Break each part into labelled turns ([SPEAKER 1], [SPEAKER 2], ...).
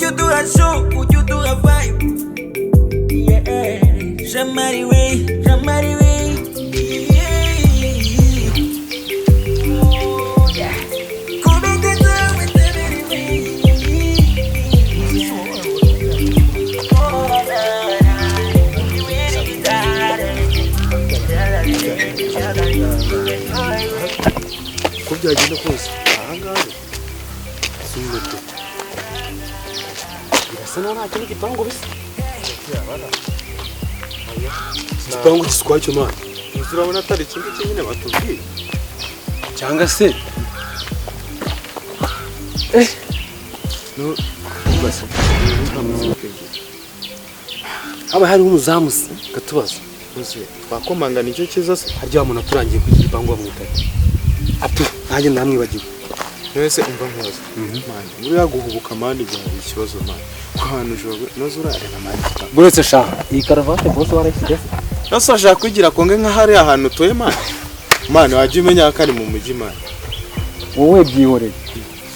[SPEAKER 1] you do a show? Would you do a vibe? Yeah. Jamari way.
[SPEAKER 2] Byagenda kose ahangaha simute birasa naho nta kintu gipangu bisa igipangu giswacyo mana urabona atari ikindi nyine batubwiye cyangwa se no basi aba hari umuzamu gatubaza bose twakomanga nicyo kiza se harya umuntu turangiye kugira igipangu bamwitanye apu nanjye ndamwibagiwe wese umva nkoze mani muri yaguhubuka mani bya ikibazo mani kwantu jowe nozura arena mani buretse sha iyi karavate boss warashyize nasa ashaka kugira konge nka hari ahantu toye mani waje umenya ko ari mu mujyi mani wowe byihoreye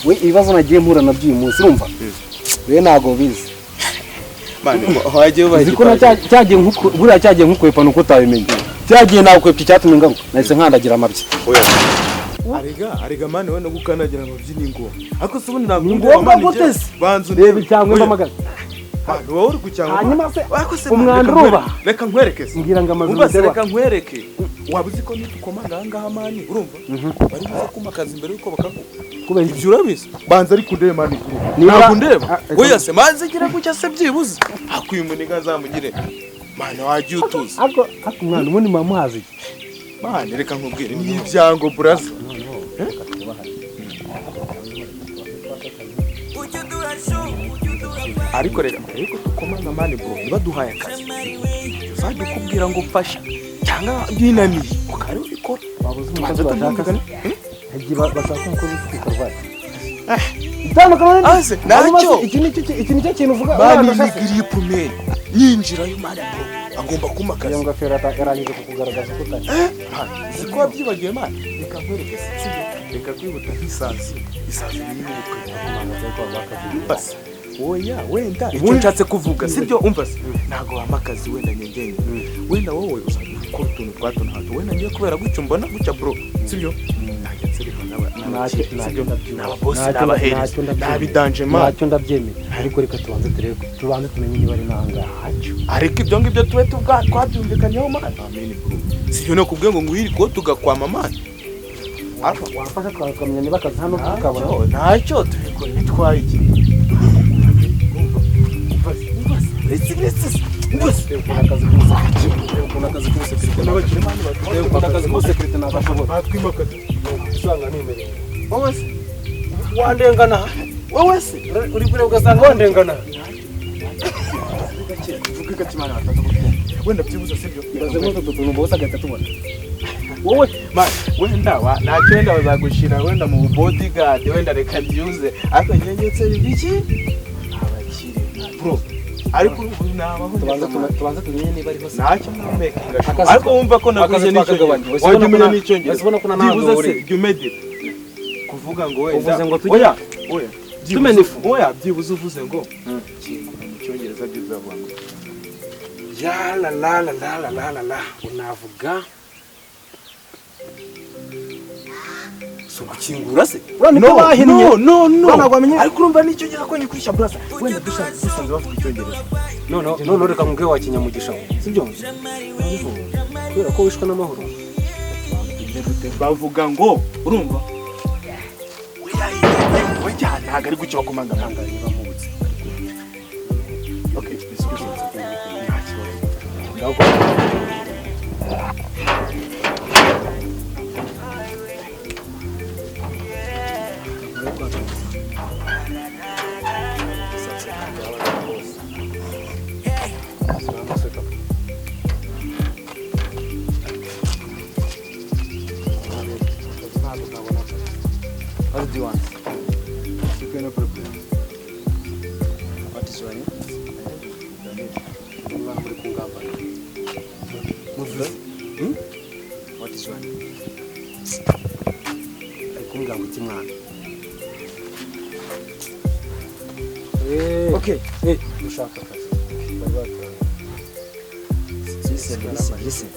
[SPEAKER 2] we ibibazo nagiye mpura nabyo uyu munsi urumva we nago bizi mani waje ubaye ziko cyagiye nkuko buriya cyagiye nkukwepa nuko utabimenye cyagiye nawe kwepye cyatumye ngaruka nahise nkandagira amabyi Ariga mani we no gukanagira amabyi n'ingo ako se ubundi ntabwo mani banzu reba cyangwa mbamagana hano wowe uri gucyanga hanyuma se umwanduruba reka nkwereke ngira ngo amazuru reka nkwereke wabuzi ko nitukomanga ahangaha mani urumva bari buze kumakaza imbere yuko bakakubera ibyo urabizi banza ari kundebe mani ntabwo ndeba oya se manze gira gucya se byibuze akuye muniga zamugire mani wagiye utuze ako umwana ubundi mamuhazi mani reka nkubwire ni ibyango buraza ariko reka ariko tukomanga mani bro nibaduhaye akazi uzajya kubwira ngo mfasha cyangwa binaniye ukari ubikora babuze umukozi bashaka hagiye bashaka ko bikorwa ase nacyo iki nicyo kintu uvuga mani ni grip men yinjira yo mani bro agomba kumakara ngo afera atarangije kukugaragaza ko utari siko wabyibagiye mani reka nkwereke reka kwibuta nk'isazi nini ukamanga cyangwa bakavuga oya wenda icyo nshatse kuvuga sibyo umva se ntago wamakazi wenda nyengenye wenda wowe usabye gukora utuntu twato ntato wenda ngiye kubera gutyo mbona gutya bro sibyo ntajya nsereka n'ababosi n'abaheri n'abidanje ma ntacyo ndabyemera ariko reka tubanze tumenye niba ari nangaha ariko ibyo ngibyo tuwe twabyumvikanyeho mana amen bro sibyo no kubwe ngo nguhiri ko tugakwama mana wafasha twakamenya niba akazi hano tukabona ntacyo turiko nitwaye iki Você na casa com na casa com secretário na bagire mani bateye na casa com secretário na bashobora batwimaka usanga nimere wowe wandengana wowe se uri kure ugasanga wandengana vuga kimana batatu wenda byibuza sibyo baze ngo tutuntu bose agatubona wowe wenda nacyo wenda bazagushira wenda mu bodyguard wenda reka byuze ariko nyenyetse ibiki abakire bro ariko tubanza tumenye niba ari hose ntacyo making ariko wumva ko naguze n'icyo wajye n'icyo ngeze ubona ko nanaho uri humede kuvuga ngo wenda uvuze ngo tujye oya tumene ifu oya byibuze uvuze ngo mu cyongereza byizavuga ngo ya la unavuga Sukingura se no ariko urumva nicyo gira ko nyikwisha brasa wenda dusanze bavuga icyongereza no reka nkubwe wa kinyamugisha sibyo kubera ko wishwe n'amahoro bavuga ngo urumva we cyane ntago ari gucyo bakomanga ntanga niba mubutse okay What do you want? Chicken or problem? What is your name? What is your name? Okay. Ushaka akazi. Bari baturanye.
[SPEAKER 3] Listen.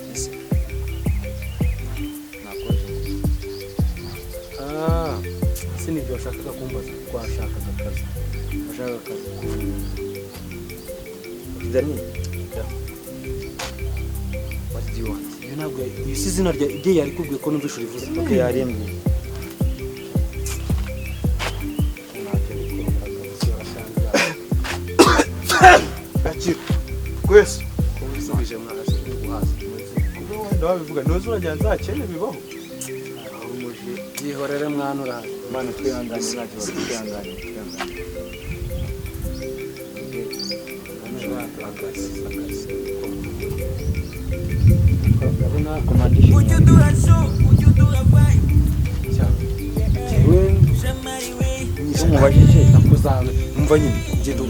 [SPEAKER 2] Sini byo shaka kumbaza kwashaka akazi. Ushaka akazi.
[SPEAKER 3] Dani.
[SPEAKER 2] What do you want? You nabwo izina rya ibye yari kubwiye ko numva ishuri vuze.
[SPEAKER 3] Okay, yarembye.
[SPEAKER 2] Kwese kubisubije mwaje guhaza kuko wenda wabivuga nozo urajya nzakene bibaho umuje yihorere mwana uraje
[SPEAKER 3] Mana twihangane nacyo twihangane
[SPEAKER 1] Would you do a show? Would you do a vibe? Somebody way.
[SPEAKER 3] umubajije
[SPEAKER 2] nakuzana umva nyine ngendo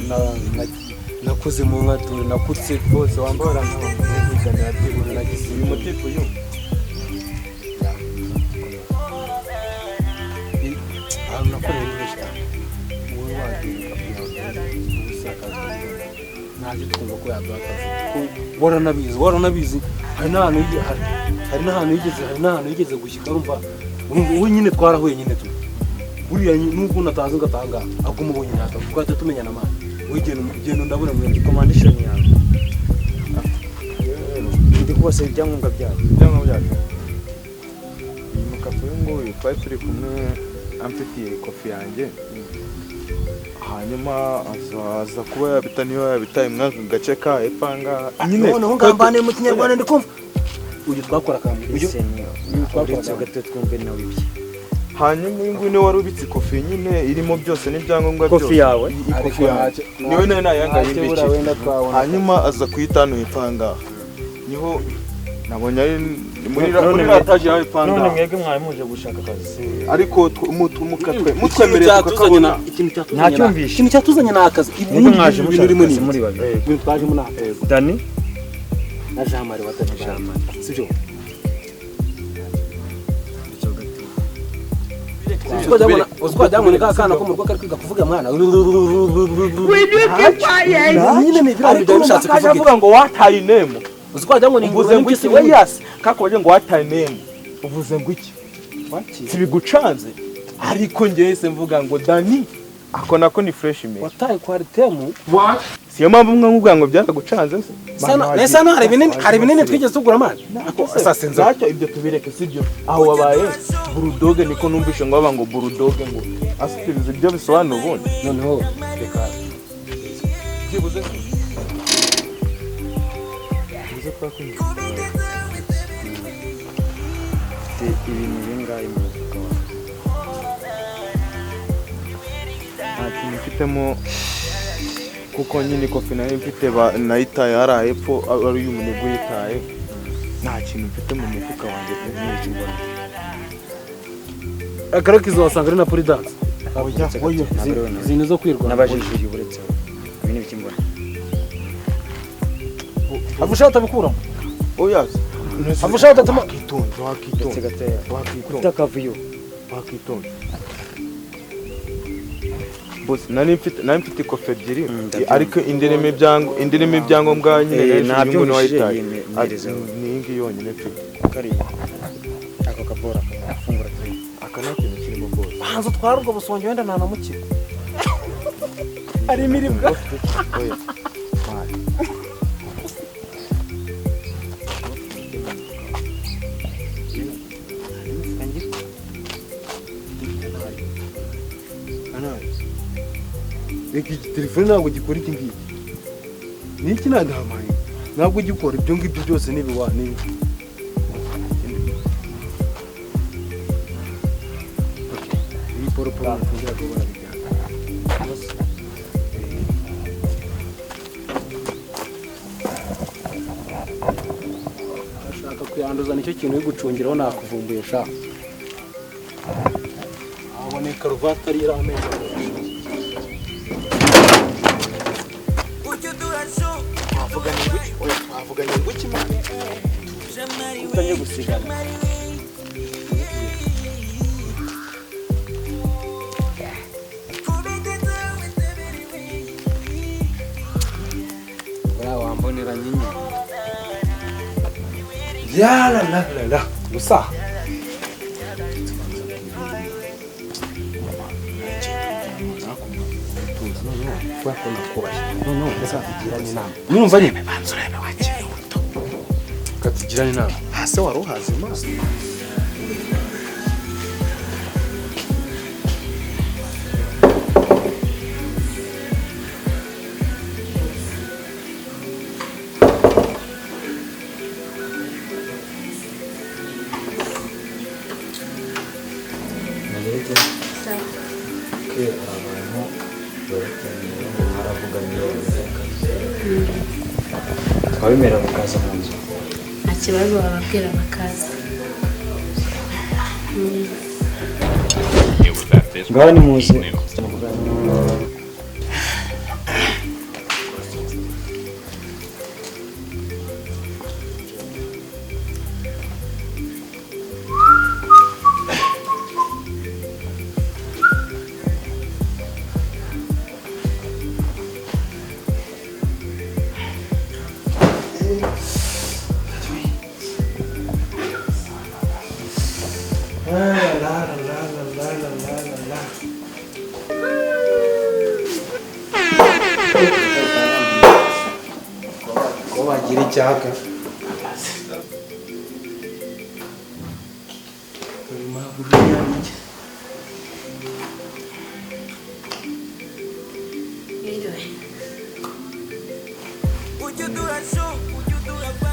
[SPEAKER 2] nakuze mu nkatura nakutse bose wambara nk'abazanira byibura nagize uyu mutipe uyu nakoreye neza wowe wagiye naje twumva ko yaduha akazi waranabizi hari n'ahantu yigeze gushyika urumva ubu nyine twarahuye nyine tu buriya nubwo natazi ngatanga aguma ubonye nata kuko atatumenyana amana ugenda ndabona mu
[SPEAKER 3] recommendation yawe ndi kubasa ibyangombwa byawe
[SPEAKER 4] umukapuro nguyu twari turi kumwe amfitiye ikofi yanjye hanyuma aza kuba yabita niyo yabitaye mwaka gace ka epanga
[SPEAKER 2] nyine noneho ngambane mu kinyarwanda ndikumva uyu twakora kambi
[SPEAKER 3] uyu twakora gato twumve nawe ibye
[SPEAKER 4] hanyuma uyu nguyu niwe wari ubitse ikofi nyine irimo byose n'ibyangombwa byose
[SPEAKER 3] kofi yawe
[SPEAKER 4] ikofi yanjye niwe nayo nayanga yimbikiye hanyuma aza kuyitanu ipanga niho nabonye ari muri rataje hari ipanga
[SPEAKER 3] none mwebwe mwari muje gushaka akazi
[SPEAKER 4] ariko mutwemereye tukakabona
[SPEAKER 2] ikintu cyatuzanye n'akazi
[SPEAKER 3] mwebwe mwaje mushaka akazi muri babiri
[SPEAKER 2] twajemo n'akazi
[SPEAKER 3] Dani
[SPEAKER 2] na Jamari watatu Jamari sibyo Usko jamwe kana ko mu rugo kari kwiga kuvuga mwana nyine ni bira byo bishatse
[SPEAKER 4] kuvuga ngo wataye name
[SPEAKER 2] usko jamwe ni
[SPEAKER 4] uvuze ngo iki we yes kakoje ngo wataye name uvuze ngo iki sibigucanze ariko ngeze mvuga ngo Dani ako nako ni fresh me
[SPEAKER 2] wataye kwa ritemu
[SPEAKER 4] siyo mpamvu mwe nkubwira ngo byaragucanze
[SPEAKER 2] sana hari binini twigeze tugura amana
[SPEAKER 4] sasa nzacyo ibyo tubireke sibyo aho wabaye burudoge niko numvishe ngo baba ngo burudoge ngo asitirize ibyo bisobanura ubundi
[SPEAKER 2] noneho reka
[SPEAKER 4] byibuze
[SPEAKER 3] ibintu bingahe mu mufuka wawe
[SPEAKER 4] nta kintu mfitemo kuko nyine ikofi nayo mfite nayitaye hariya hepfo ari uyu munegu yitaye nta kintu mfite mu mufuka wanjye n'ikibona
[SPEAKER 2] akarake izosanga ari na polidance zino zo kwirwa
[SPEAKER 3] nabajije uburetse ibi ni bikimbona
[SPEAKER 2] afusha utabikuramo
[SPEAKER 4] oya
[SPEAKER 2] afusha utatuma
[SPEAKER 4] wakitonda
[SPEAKER 3] utakavuyo
[SPEAKER 4] wakitonda boss nari mfite ikofi ebyiri ariko indirimo ibyangombwa nyine
[SPEAKER 3] nabyo wayitaye
[SPEAKER 4] ni ingi yonyine mfite
[SPEAKER 3] kari ako kabora afungura turi
[SPEAKER 4] aka nta kintu kirimo boss
[SPEAKER 2] hanze twara ubwo busonge wenda nta namukira ari imiribwa
[SPEAKER 4] oya
[SPEAKER 2] iki telefone ntabwo gikora iki ngiki niki nagahamaye ntabwo gikora ibyo ngibyo byose nibiwa nibi iyi poroporo kugira ngo barabijyana ashaka kuyanduza nicyo kintu uri gucungiraho nakuvumbuye sha abone karuvati ari irameza
[SPEAKER 4] wavuganye ngo iki
[SPEAKER 3] utanye gusigana
[SPEAKER 2] Ya la la la la. Gusa. Numva nyine banzurebe wakiriye ubuto. Katugirane inama.
[SPEAKER 4] hase wari uhazi maso.
[SPEAKER 3] twabimera bukaza mu nzu.
[SPEAKER 5] Nta kibazo bababwira bakaza.
[SPEAKER 3] Ngaho ni muzi.
[SPEAKER 2] Ko bagira icyaka.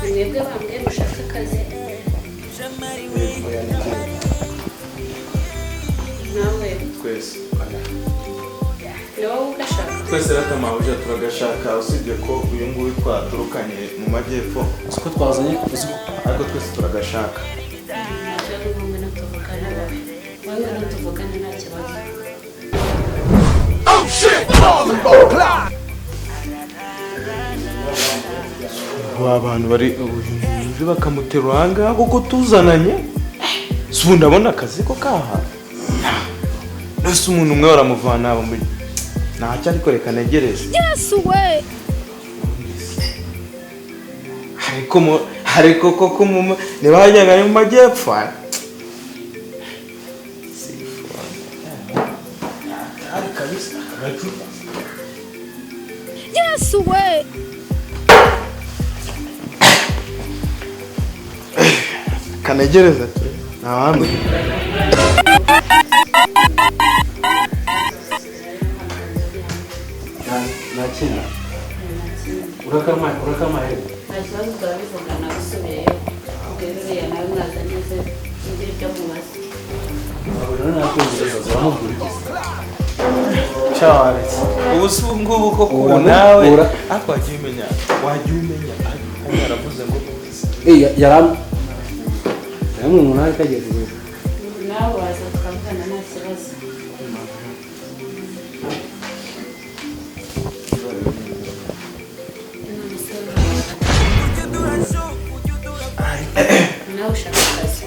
[SPEAKER 5] Mwebwe bambwiye mushaka akazi. Nawe
[SPEAKER 4] Twese.
[SPEAKER 5] ni wowe ugashaka.
[SPEAKER 4] Twese rata mabuja turagashaka usibye ko uyu nguyu twaturukanye mu majyepfo.
[SPEAKER 2] Siko twazanye kuzi.
[SPEAKER 4] Ariko twese turagashaka.
[SPEAKER 5] Nacyo ngomba no tuvugana nawe. Wowe no tuvugana nta kibazo.
[SPEAKER 4] Abantu bari uyu bakamuterura ahangaha kuko tuzananye. Si ubu ndabona akazi ko kaha. Ese umuntu umwe waramuvana aba muri ntacyo ariko reka negereze.
[SPEAKER 5] Yesu we.
[SPEAKER 4] Ariko koko niba hajyaga mu majyepfo.
[SPEAKER 5] Yesu we.
[SPEAKER 4] Kanegereza tu. Nahamwe.
[SPEAKER 2] Nakina. Urakama.
[SPEAKER 5] Nta kibazo turabivugana bisubiyeyo. Ubwiruriye nawe mwazanye se ngira ibyo mubaza.
[SPEAKER 2] Abona nakwinjira zamubwira.
[SPEAKER 4] Charles. Ubu si ngubu koko ubu nawe ariko wagiye umenya. Yaravuze ngo
[SPEAKER 2] Yaram. Namwe umuntu ari kageze.
[SPEAKER 5] Nawe waza tukavugana nta kibazo. Nawe ushaka akazi.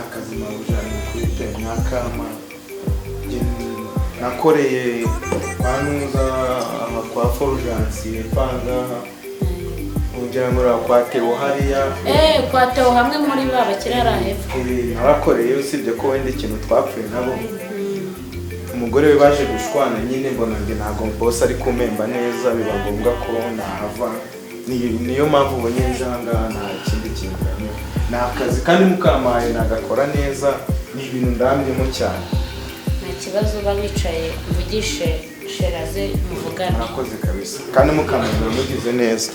[SPEAKER 4] akazi mabujana kwite mwakama. Nakoreye kwa Nuza kwa Fulgence panga. Ujya muri kwa Teo hariya.
[SPEAKER 5] Kwa Teo hamwe muri babakirara hepfo.
[SPEAKER 4] Narakoreye usibye ko wenda ikintu twapfuye nabo. Umugore we baje gushwana nyine mbona nge ntago boss ari kumemba neza biba ngombwa ko nahava. Niyo mpamvu ubonye njanga nta kindi kintu. Nakazi kandi mukamaye nagakora neza ni ibintu ndambyemo cyane.
[SPEAKER 5] Nta kibazo uba wicaye mvugishe Sheraze muvugana.
[SPEAKER 4] Nakoze kabisa kandi mukamaye mugize neza.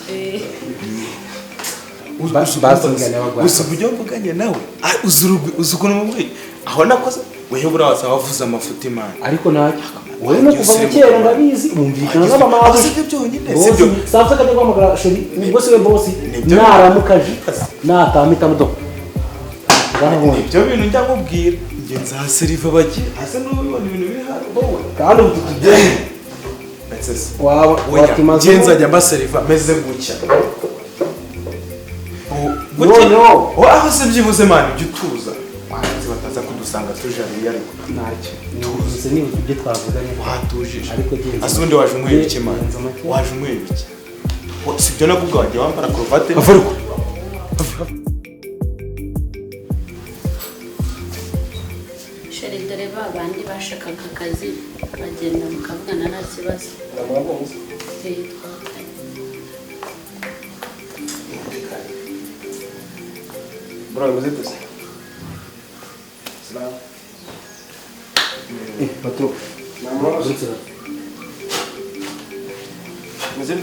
[SPEAKER 4] Uzi uburyo mvuganye nawe uzukuntu mubwi aho nakoze wehe buraza wavuze amafuti imana
[SPEAKER 2] Ariko ntacyo. Wowe no kuva mu kera ndabizi umvikana n'abamabu.
[SPEAKER 4] Sibyo byonyine sibyo.
[SPEAKER 2] Safaka kandi kwamagara sheri ubwo se boss naramukaje natamita mudoka.
[SPEAKER 4] Ibyo bintu njya nkubwira nge nzaseriva baki hase n'ubibona ibintu biri hano wowe
[SPEAKER 2] Kandi ubu tutugende. Watimaze
[SPEAKER 4] nzajya mbaseriva meze gutya.
[SPEAKER 2] No.
[SPEAKER 4] Aho se byibuze mani ujye utuza. Wanze bataza kudusanga tujariye ariko
[SPEAKER 2] ntacyo. Tuzi ni ibyo twavuganye.
[SPEAKER 4] watujije.
[SPEAKER 2] Ariko genza.
[SPEAKER 4] Asundi waje umwere iki mani? Waje umwere iki? sibyo nakubwa wajya wambara karuvati
[SPEAKER 2] avuruko
[SPEAKER 5] sheri dore ba bandi bashakaga akazi bagenda mukavugana nta kibazo
[SPEAKER 3] Bro, mzito sana. Salam.
[SPEAKER 2] patro
[SPEAKER 3] Namoro.
[SPEAKER 2] uretse
[SPEAKER 3] Mzito.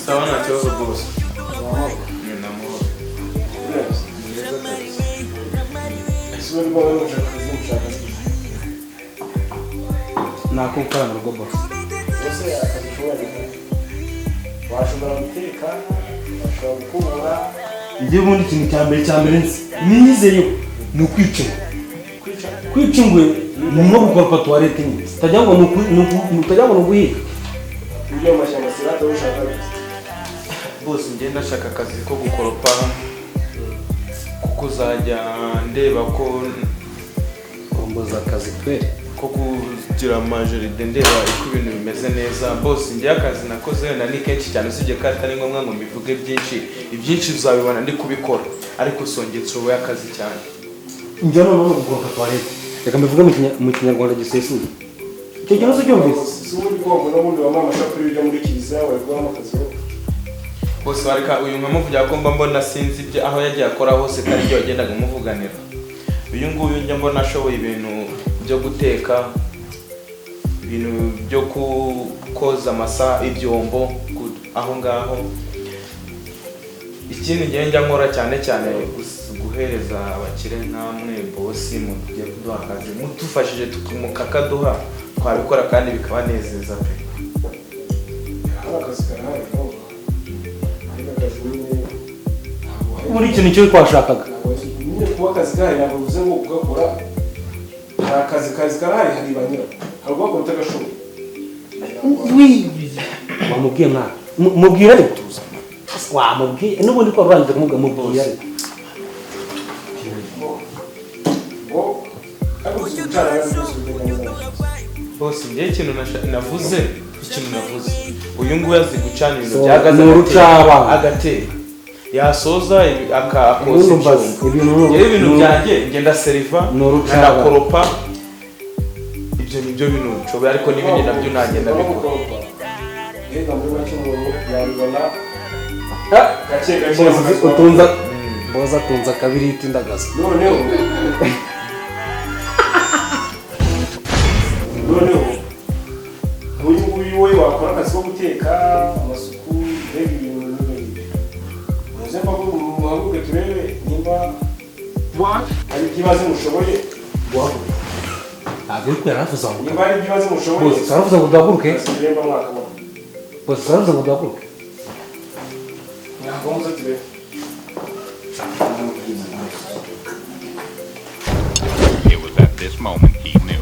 [SPEAKER 4] sawa nta kibazo rwose
[SPEAKER 3] Namoro.
[SPEAKER 4] namahoro
[SPEAKER 3] Yes. Sio ni bwana mshaka.
[SPEAKER 2] nako kana rugo boss
[SPEAKER 3] Wose akashobora. Washobora guteka, washobora gukubura,
[SPEAKER 2] njye ubundi ikintu cya mbere nizeye ni ukwicunga kwicungwe ni nko gukora toilette nyine utajya ngo ni uguhiga
[SPEAKER 3] ibyo amashyamba sirata ushaka.
[SPEAKER 4] bose njye ndashaka akazi ko gukoropa kuko uzajya ndeba ko
[SPEAKER 2] komboza akazi kwere
[SPEAKER 4] ko kugira amajeride ndeba uko ibintu bimeze neza bose njye akazi nakoze wenda ni kenshi cyane usibye ko atari ngombwa ngo mbivuge ibyinshi uzabibona ndi kubikora ariko usongeye nshoboye akazi cyane
[SPEAKER 2] njye noneho no gukora toilette reka mbivuge mu kinyarwanda gisesuye icyo kibazo cyumvise
[SPEAKER 3] Si ubundi bwoko n'ubundi wamama amashapuri bijya muri kiliziya bari guha akazi.
[SPEAKER 4] bose bareka uyu nkamuvugira ko mba mbona sinzi ibyo aho yagiye akora hose kandi ibyo wagendaga umuvuganira uyu nguyu njya mbona ashoboye ibintu byo guteka ibintu byo koza amasa ibyombo aho ngaho ikindi ngiye njya nkora cyane cyane guhereza abakire nkamwe bosi mugiye kuduha akazi mudufashije mukakaduha twabikora kandi bikabanezeza pe
[SPEAKER 3] Akazi karahari no. Akazi nyine
[SPEAKER 2] buri kintu cyo twashakaga
[SPEAKER 3] nyine kuba akazi gahari ntabwo bivuze ngo ugakora. Nta kazi karahari hari banyira. Hari ubwoko butagashoboye.
[SPEAKER 2] wamubwiye mwana mubwira ariko wamubwiye n'ubundi ko rurangiza kumubwira ariko
[SPEAKER 3] Ngo ariko cyane byose biteganya.
[SPEAKER 4] bose njye ikintu navuze uyu nguyu azi gucana ibintu byagaze agatera yasoza akoza ibintu byanjye ngenda seriva ndanakoropa ibyo nibyo bintu nshoboye ariko n'ibindi nabyo nagenda bikora
[SPEAKER 3] Reka muri make umuntu yabibona gake
[SPEAKER 2] boza atunze akabiriti ndagaza
[SPEAKER 3] noneho uyu nguyu we wakora akazi ko guteka amasuku mbega ibintu n'ibindi muze mpamvu muhaguruke turebe nimba hari iby'ibanze mushoboye guhaguruka
[SPEAKER 2] ntabwo uri kwera hafi zawe
[SPEAKER 3] nimba hari iby'ibanze mushoboye
[SPEAKER 2] bose turavuze ngo duhaguruke
[SPEAKER 3] tureba mwakabona
[SPEAKER 2] bose turavuze ngo duhaguruke
[SPEAKER 3] ntabwo muze turebe
[SPEAKER 6] It was at this moment he knew.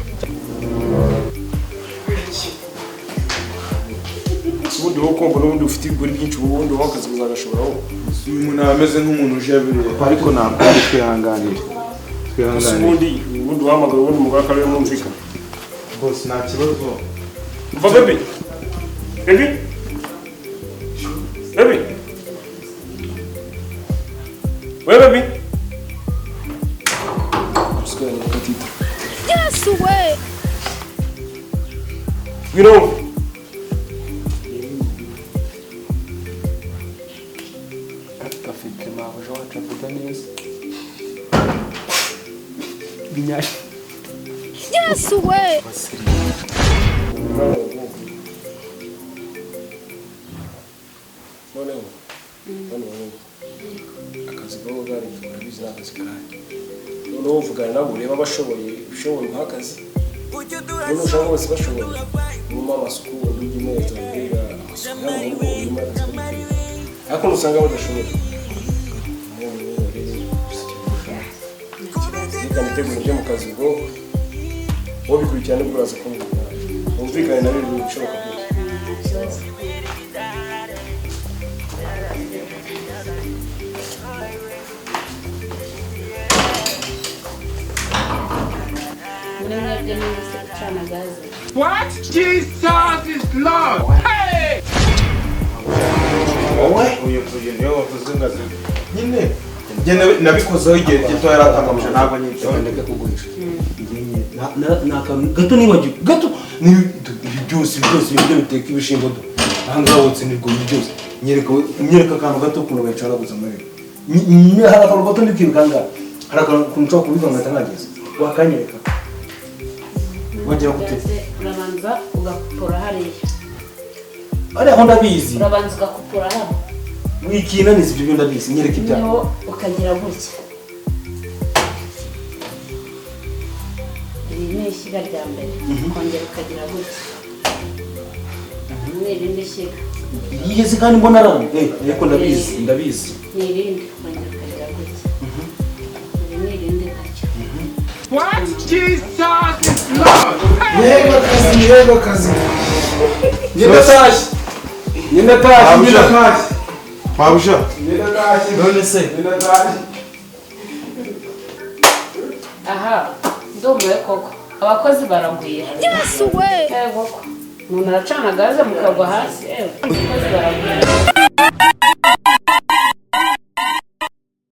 [SPEAKER 3] ubundi wowe kumva n'ubundi ufite ibigori byinshi ubundi wowe akazi uzagashobora
[SPEAKER 4] uyu muntu aba ameze nk'umuntu ujabiriye ariko ntabwo ari twihanganira
[SPEAKER 3] ubundi wahamagara ubundi umugore akarere mwumvikana
[SPEAKER 4] bose nta kibazo
[SPEAKER 3] umva baby we baby
[SPEAKER 7] Yes, way.
[SPEAKER 3] you know
[SPEAKER 2] afite mabuja wacu avuga neza binyashi
[SPEAKER 7] Yes, way.
[SPEAKER 3] akazi kabo gari urabizi n'akazi karahari noneho uvugana nabo ureba abashoboye ushoboye uha akazi noneho ushaka bose bashoboye urimo amasuku undi ujya umwete ubwira amasuku yabo mu rugo urimo akazi ariko nusanga badashoboye reka nitegure ujye mu kazi ubwo wowe bikurikirane bwo uraza kumvikana wumvikane na bibiri bishoboka byose
[SPEAKER 5] muri mwebwe niba se gucana gaze
[SPEAKER 6] What? Jesus is Lord! Hey!
[SPEAKER 4] wowe uyu niyo wavuze ngo nyine njye nabikozeho igihe gito yaratangamuje ntabwo nyinshi
[SPEAKER 3] ndeka kugurisha gato nibagiwe gato ibi byose ibyo biteka ibishimbo do ahangaha wotse nibwo byose nyereka akantu gato ukuntu bayicara gusa muri hari akantu gato ndikwiruka ngaha hari akantu ukuntu ushobora kubivanga atangageza wakanyereka wagira gute
[SPEAKER 5] urabanza ugakupura hariya
[SPEAKER 3] ari aho ndabizi
[SPEAKER 5] urabanza ugakupura hano
[SPEAKER 3] wikinaniza ibyo ndabizi nyereka ibyaha
[SPEAKER 5] niho ukagira gutya iri ni ishyiga rya mbere ukongera ukagira gutya n'irindi shyiga
[SPEAKER 3] yigeze kandi mbona arana ariko ndabizi
[SPEAKER 5] n'irindi ukongera ukagira gutya iri n'irindi nacyo
[SPEAKER 4] What? Jesus is Lord!
[SPEAKER 3] yego kazi nyendatashye
[SPEAKER 4] Mabusha
[SPEAKER 3] none se
[SPEAKER 5] aha ndumiwe koko abakozi baragwira
[SPEAKER 7] Yes way.
[SPEAKER 5] yego ko umuntu aracana gaze mukagwa hasi abakozi baragwira